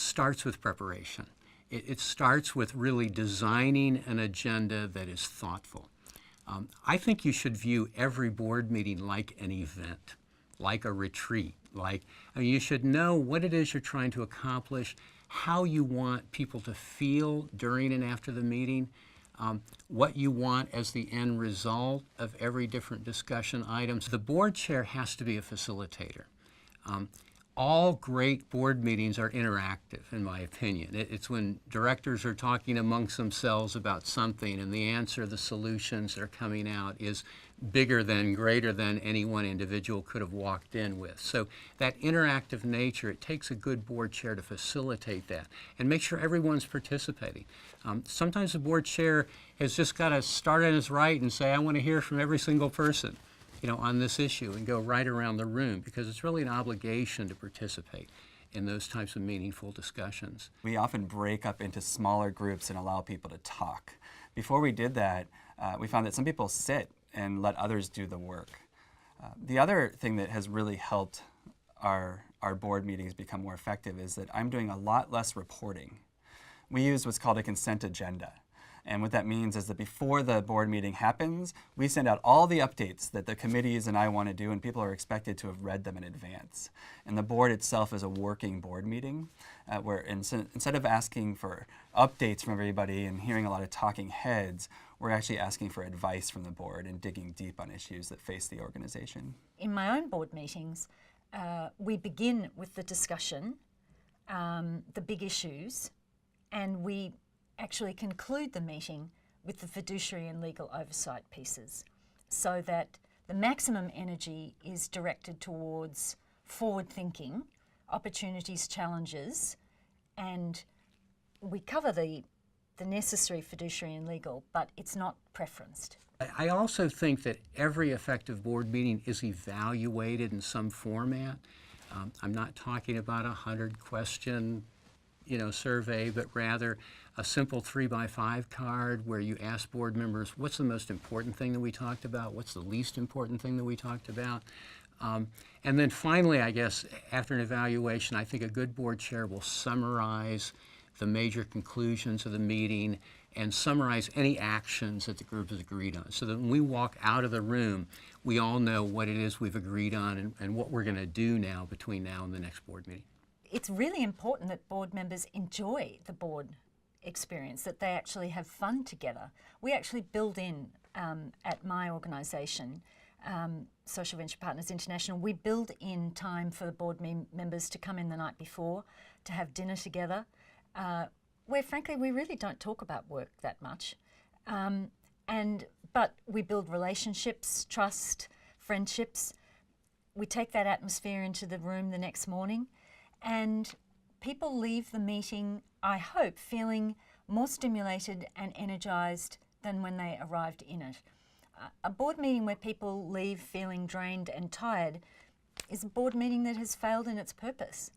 starts with preparation. It starts with really designing an agenda that is thoughtful. I think you should view every board meeting like an event, like a retreat. You should know what it is you're trying to accomplish, how you want people to feel during and after the meeting, what you want as the end result of every different discussion item. So the board chair has to be a facilitator. All great board meetings are interactive, in my opinion. It's when directors are talking amongst themselves about something and the answer, the solutions that are coming out is bigger than, greater than any one individual could have walked in with. So that interactive nature, it takes a good board chair to facilitate that and make sure everyone's participating. Sometimes the board chair has just got to start on his right and say, I want to hear from every single person, on this issue, and go right around the room, because it's really an obligation to participate in those types of meaningful discussions. We often break up into smaller groups and allow people to talk. Before we did that, we found that some people sit and let others do the work. The other thing that has really helped our board meetings become more effective is that I'm doing a lot less reporting. We use what's called a consent agenda. And what that means is that before the board meeting happens, we send out all the updates that the committees and I want to do, and people are expected to have read them in advance. And the board itself is a working board meeting, where instead of asking for updates from everybody and hearing a lot of talking heads, we're actually asking for advice from the board and digging deep on issues that face the organization. In my own board meetings, we begin with the discussion, the big issues, and we actually conclude the meeting with the fiduciary and legal oversight pieces, so that the maximum energy is directed towards forward thinking, opportunities, challenges, and we cover the necessary fiduciary and legal, but it's not preferenced. I also think that every effective board meeting is evaluated in some format. I'm not talking about a 100-question survey, but rather a simple 3x5 card where you ask board members, what's the most important thing that we talked about? What's the least important thing that we talked about? And then finally, I guess, after an evaluation, I think a good board chair will summarize the major conclusions of the meeting and summarize any actions that the group has agreed on, so that when we walk out of the room, we all know what it is we've agreed on and what we're going to do now between now and the next board meeting. It's really important that board members enjoy the board experience, that they actually have fun together. We actually build in, at my organisation, Social Venture Partners International, we build in time for the board members to come in the night before, to have dinner together, where frankly we really don't talk about work that much. But we build relationships, trust, friendships. We take that atmosphere into the room the next morning, and people leave the meeting, I hope, feeling more stimulated and energised than when they arrived in it. A board meeting where people leave feeling drained and tired is a board meeting that has failed in its purpose.